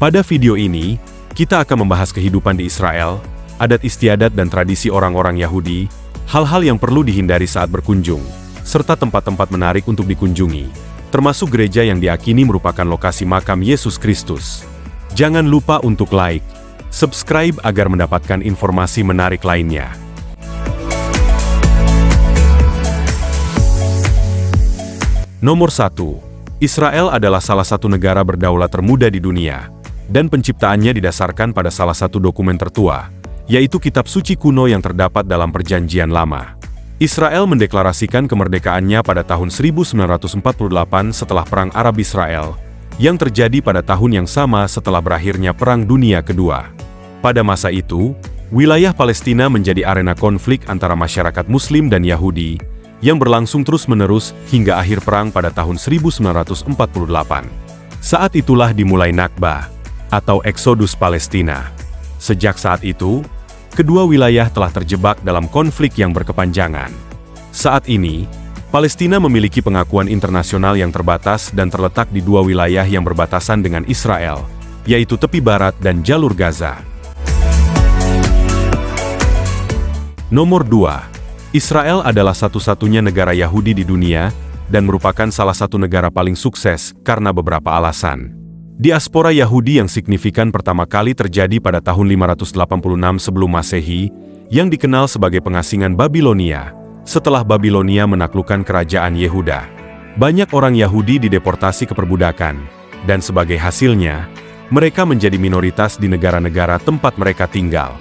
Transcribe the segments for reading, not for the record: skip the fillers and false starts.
Pada video ini, kita akan membahas kehidupan di Israel, adat istiadat dan tradisi orang-orang Yahudi, hal-hal yang perlu dihindari saat berkunjung, serta tempat-tempat menarik untuk dikunjungi, termasuk gereja yang diyakini merupakan lokasi makam Yesus Kristus. Jangan lupa untuk like, subscribe agar mendapatkan informasi menarik lainnya. Nomor 1. Israel adalah salah satu negara berdaulat termuda di dunia, dan penciptaannya didasarkan pada salah satu dokumen tertua, yaitu Kitab Suci Kuno yang terdapat dalam Perjanjian Lama. Israel mendeklarasikan kemerdekaannya pada tahun 1948 setelah Perang Arab-Israel, yang terjadi pada tahun yang sama setelah berakhirnya Perang Dunia Kedua. Pada masa itu, wilayah Palestina menjadi arena konflik antara masyarakat Muslim dan Yahudi, yang berlangsung terus-menerus hingga akhir perang pada tahun 1948. Saat itulah dimulai Nakba, atau Eksodus Palestina. Sejak saat itu, kedua wilayah telah terjebak dalam konflik yang berkepanjangan. Saat ini, Palestina memiliki pengakuan internasional yang terbatas dan terletak di dua wilayah yang berbatasan dengan Israel, yaitu tepi barat dan jalur Gaza. Nomor 2. Israel adalah satu-satunya negara Yahudi di dunia, dan merupakan salah satu negara paling sukses karena beberapa alasan. Diaspora Yahudi yang signifikan pertama kali terjadi pada tahun 586 sebelum Masehi, yang dikenal sebagai pengasingan Babilonia, setelah Babilonia menaklukkan kerajaan Yehuda. Banyak orang Yahudi dideportasi ke perbudakan, dan sebagai hasilnya, mereka menjadi minoritas di negara-negara tempat mereka tinggal.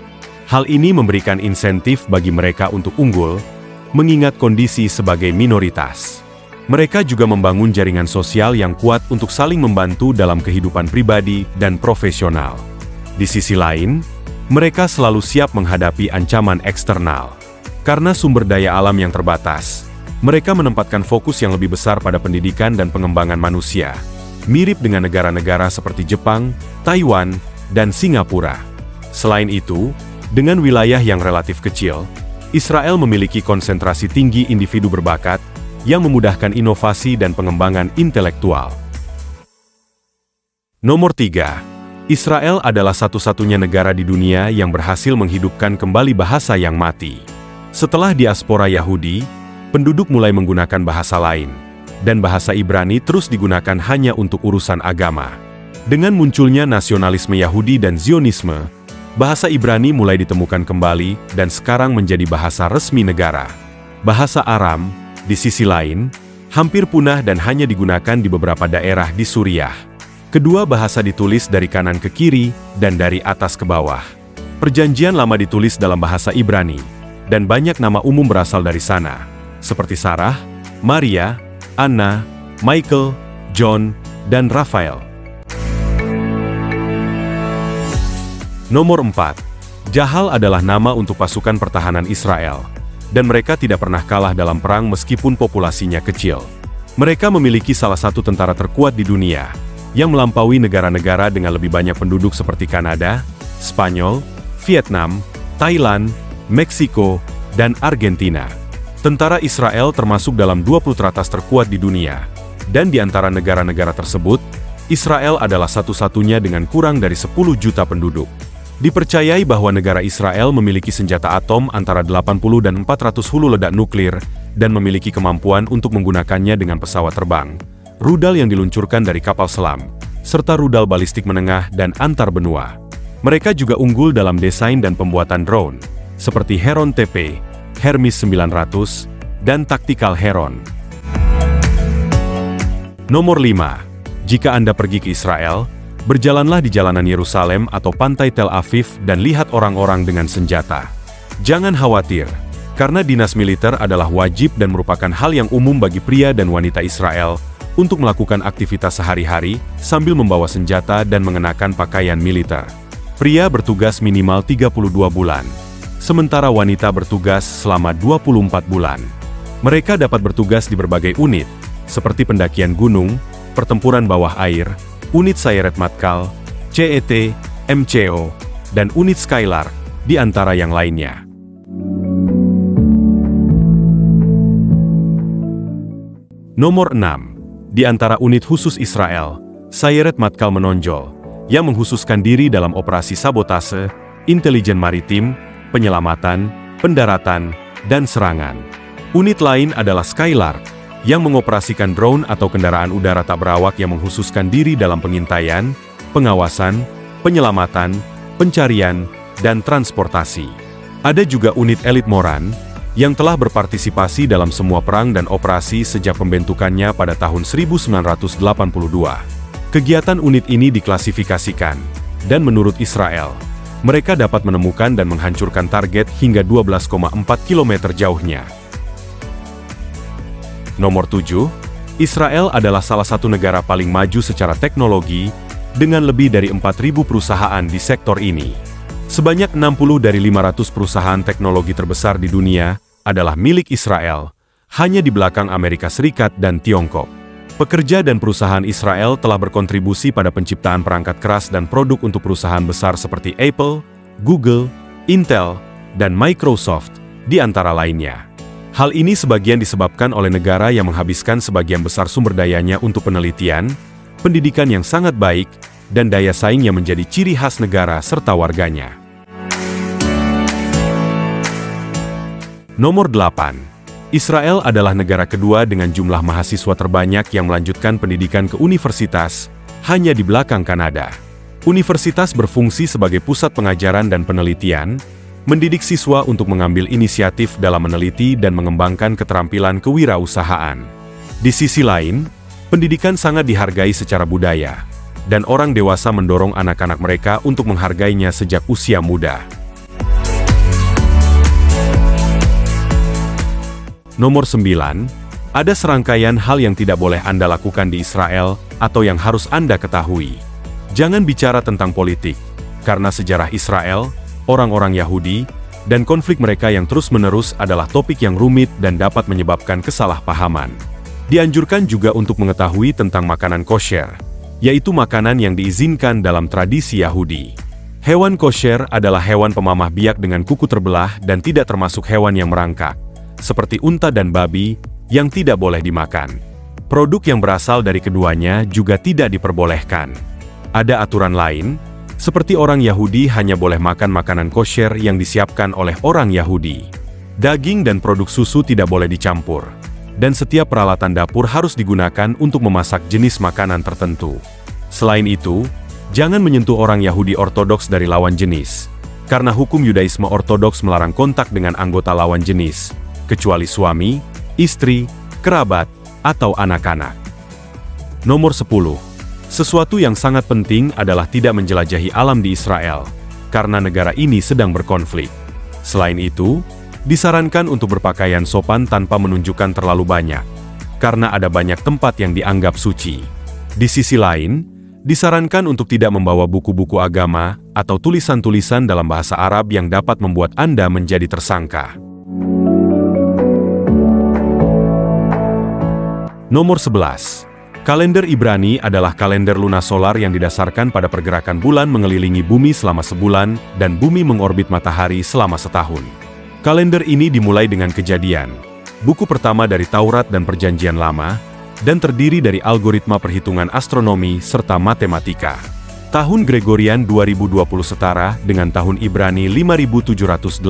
Hal ini memberikan insentif bagi mereka untuk unggul, mengingat kondisi sebagai minoritas. Mereka juga membangun jaringan sosial yang kuat untuk saling membantu dalam kehidupan pribadi dan profesional. Di sisi lain, mereka selalu siap menghadapi ancaman eksternal. Karena sumber daya alam yang terbatas, mereka menempatkan fokus yang lebih besar pada pendidikan dan pengembangan manusia, mirip dengan negara-negara seperti Jepang, Taiwan, dan Singapura. Selain itu, dengan wilayah yang relatif kecil, Israel memiliki konsentrasi tinggi individu berbakat, yang memudahkan inovasi dan pengembangan intelektual. Nomor 3. Israel adalah satu-satunya negara di dunia yang berhasil menghidupkan kembali bahasa yang mati. Setelah diaspora Yahudi, penduduk mulai menggunakan bahasa lain, dan bahasa Ibrani terus digunakan hanya untuk urusan agama. Dengan munculnya nasionalisme Yahudi dan Zionisme, bahasa Ibrani mulai ditemukan kembali dan sekarang menjadi bahasa resmi negara. Bahasa Aram, di sisi lain, hampir punah dan hanya digunakan di beberapa daerah di Suriah. Kedua bahasa ditulis dari kanan ke kiri dan dari atas ke bawah. Perjanjian Lama ditulis dalam bahasa Ibrani, dan banyak nama umum berasal dari sana, seperti Sarah, Maria, Anna, Michael, John, dan Raphael. Nomor 4. Jahal adalah nama untuk pasukan pertahanan Israel, dan mereka tidak pernah kalah dalam perang meskipun populasinya kecil. Mereka memiliki salah satu tentara terkuat di dunia, yang melampaui negara-negara dengan lebih banyak penduduk seperti Kanada, Spanyol, Vietnam, Thailand, Meksiko, dan Argentina. Tentara Israel termasuk dalam 20 teratas terkuat di dunia, dan di antara negara-negara tersebut, Israel adalah satu-satunya dengan kurang dari 10 juta penduduk. Dipercayai bahwa negara Israel memiliki senjata atom antara 80 dan 400 hulu ledak nuklir, dan memiliki kemampuan untuk menggunakannya dengan pesawat terbang, rudal yang diluncurkan dari kapal selam, serta rudal balistik menengah dan antar benua. Mereka juga unggul dalam desain dan pembuatan drone, seperti Heron TP, Hermes 900, dan Tactical Heron. Nomor 5. Jika Anda pergi ke Israel, berjalanlah di jalanan Yerusalem atau pantai Tel Aviv dan lihat orang-orang dengan senjata. Jangan khawatir, karena dinas militer adalah wajib dan merupakan hal yang umum bagi pria dan wanita Israel untuk melakukan aktivitas sehari-hari sambil membawa senjata dan mengenakan pakaian militer. Pria bertugas minimal 32 bulan, sementara wanita bertugas selama 24 bulan. Mereka dapat bertugas di berbagai unit, seperti pendakian gunung, pertempuran bawah air, unit Sayeret Matkal, CET, MCO, dan unit Skylark, di antara yang lainnya. Nomor 6. Di antara unit khusus Israel, Sayeret Matkal menonjol, yang mengkhususkan diri dalam operasi sabotase, intelijen maritim, penyelamatan, pendaratan, dan serangan. Unit lain adalah Skylark, yang mengoperasikan drone atau kendaraan udara tak berawak yang mengkhususkan diri dalam pengintaian, pengawasan, penyelamatan, pencarian, dan transportasi. Ada juga unit elit Moran, yang telah berpartisipasi dalam semua perang dan operasi sejak pembentukannya pada tahun 1982. Kegiatan unit ini diklasifikasikan, dan menurut Israel, mereka dapat menemukan dan menghancurkan target hingga 12,4 km jauhnya. Nomor 7, Israel adalah salah satu negara paling maju secara teknologi, dengan lebih dari 4.000 perusahaan di sektor ini. Sebanyak 60 dari 500 perusahaan teknologi terbesar di dunia adalah milik Israel, hanya di belakang Amerika Serikat dan Tiongkok. Pekerja dan perusahaan Israel telah berkontribusi pada penciptaan perangkat keras dan produk untuk perusahaan besar seperti Apple, Google, Intel, dan Microsoft, di antara lainnya. Hal ini sebagian disebabkan oleh negara yang menghabiskan sebagian besar sumber dayanya untuk penelitian, pendidikan yang sangat baik, dan daya saing yang menjadi ciri khas negara serta warganya. Nomor 8. Israel adalah negara kedua dengan jumlah mahasiswa terbanyak yang melanjutkan pendidikan ke universitas, hanya di belakang Kanada. Universitas berfungsi sebagai pusat pengajaran dan penelitian, mendidik siswa untuk mengambil inisiatif dalam meneliti dan mengembangkan keterampilan kewirausahaan. Di sisi lain, pendidikan sangat dihargai secara budaya, dan orang dewasa mendorong anak-anak mereka untuk menghargainya sejak usia muda. Nomor 9, ada serangkaian hal yang tidak boleh Anda lakukan di Israel, atau yang harus Anda ketahui. Jangan bicara tentang politik, karena sejarah Israel, orang-orang Yahudi, dan konflik mereka yang terus-menerus adalah topik yang rumit dan dapat menyebabkan kesalahpahaman. Dianjurkan juga untuk mengetahui tentang makanan kosher, yaitu makanan yang diizinkan dalam tradisi Yahudi. Hewan kosher adalah hewan pemamah biak dengan kuku terbelah dan tidak termasuk hewan yang merangkak, seperti unta dan babi, yang tidak boleh dimakan. Produk yang berasal dari keduanya juga tidak diperbolehkan. Ada aturan lain, seperti orang Yahudi hanya boleh makan makanan kosher yang disiapkan oleh orang Yahudi. Daging dan produk susu tidak boleh dicampur, dan setiap peralatan dapur harus digunakan untuk memasak jenis makanan tertentu. Selain itu, jangan menyentuh orang Yahudi Ortodoks dari lawan jenis, karena hukum Yudaisme Ortodoks melarang kontak dengan anggota lawan jenis, kecuali suami, istri, kerabat, atau anak-anak. Nomor 10. Sesuatu yang sangat penting adalah tidak menjelajahi alam di Israel, karena negara ini sedang berkonflik. Selain itu, disarankan untuk berpakaian sopan tanpa menunjukkan terlalu banyak, karena ada banyak tempat yang dianggap suci. Di sisi lain, disarankan untuk tidak membawa buku-buku agama atau tulisan-tulisan dalam bahasa Arab yang dapat membuat Anda menjadi tersangka. Nomor 11. Kalender Ibrani adalah kalender lunasolar yang didasarkan pada pergerakan bulan mengelilingi bumi selama sebulan dan bumi mengorbit matahari selama setahun. Kalender ini dimulai dengan Kejadian, buku pertama dari Taurat dan Perjanjian Lama, dan terdiri dari algoritma perhitungan astronomi serta matematika. Tahun Gregorian 2020 setara dengan tahun Ibrani 5780.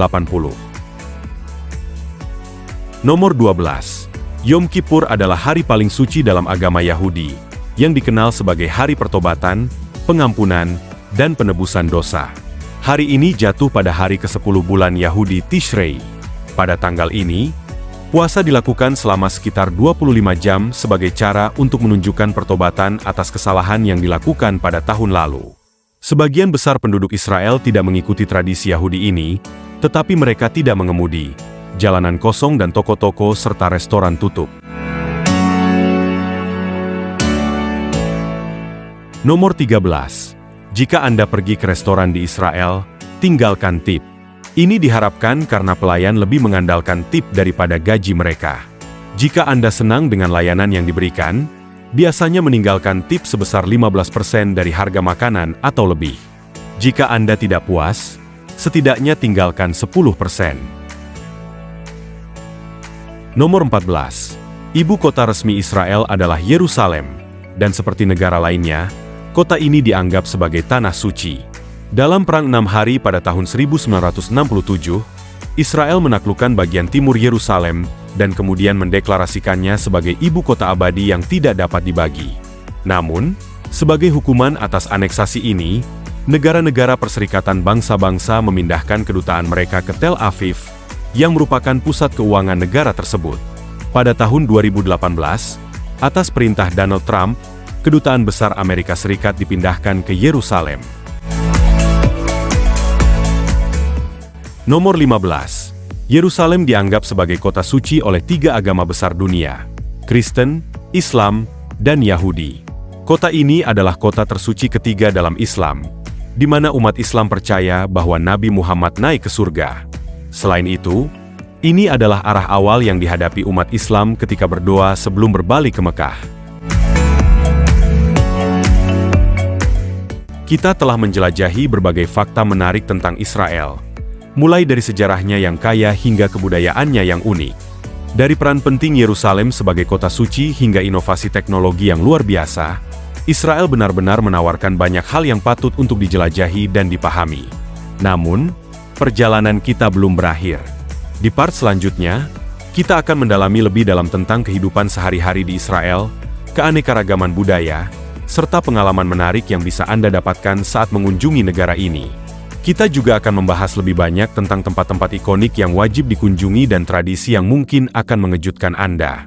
Nomor 12. Yom Kippur adalah hari paling suci dalam agama Yahudi, yang dikenal sebagai hari pertobatan, pengampunan, dan penebusan dosa. Hari ini jatuh pada hari ke-10 bulan Yahudi Tishrei. Pada tanggal ini, puasa dilakukan selama sekitar 25 jam sebagai cara untuk menunjukkan pertobatan atas kesalahan yang dilakukan pada tahun lalu. Sebagian besar penduduk Israel tidak mengikuti tradisi Yahudi ini, tetapi mereka tidak mengemudi. Jalanan kosong dan toko-toko serta restoran tutup. Nomor 13. Jika Anda pergi ke restoran di Israel, tinggalkan tip. Ini diharapkan karena pelayan lebih mengandalkan tip daripada gaji mereka. Jika Anda senang dengan layanan yang diberikan, biasanya meninggalkan tip sebesar 15% dari harga makanan atau lebih. Jika Anda tidak puas, setidaknya tinggalkan 10%. Nomor 14. Ibu kota resmi Israel adalah Yerusalem, dan seperti negara lainnya, Kota ini dianggap sebagai tanah suci. Dalam Perang 6 Hari pada tahun 1967, Israel menaklukkan bagian timur Yerusalem dan kemudian mendeklarasikannya sebagai ibu kota abadi yang tidak dapat dibagi. Namun, sebagai hukuman atas aneksasi ini, negara-negara Perserikatan Bangsa-Bangsa memindahkan kedutaan mereka ke Tel Aviv, yang merupakan pusat keuangan negara tersebut. Pada tahun 2018, atas perintah Donald Trump, Kedutaan Besar Amerika Serikat dipindahkan ke Yerusalem. Nomor 15. Yerusalem dianggap sebagai kota suci oleh 3 agama besar dunia: Kristen, Islam, dan Yahudi. Kota ini adalah kota tersuci ketiga dalam Islam, di mana umat Islam percaya bahwa Nabi Muhammad naik ke surga. Selain itu, ini adalah arah awal yang dihadapi umat Islam ketika berdoa sebelum berbalik ke Mekah. Kita telah menjelajahi berbagai fakta menarik tentang Israel, mulai dari sejarahnya yang kaya hingga kebudayaannya yang unik. Dari peran penting Yerusalem sebagai kota suci hingga inovasi teknologi yang luar biasa, Israel benar-benar menawarkan banyak hal yang patut untuk dijelajahi dan dipahami. Namun, perjalanan kita belum berakhir. Di part selanjutnya, kita akan mendalami lebih dalam tentang kehidupan sehari-hari di Israel, keanekaragaman budaya, serta pengalaman menarik yang bisa Anda dapatkan saat mengunjungi negara ini. Kita juga akan membahas lebih banyak tentang tempat-tempat ikonik yang wajib dikunjungi dan tradisi yang mungkin akan mengejutkan Anda.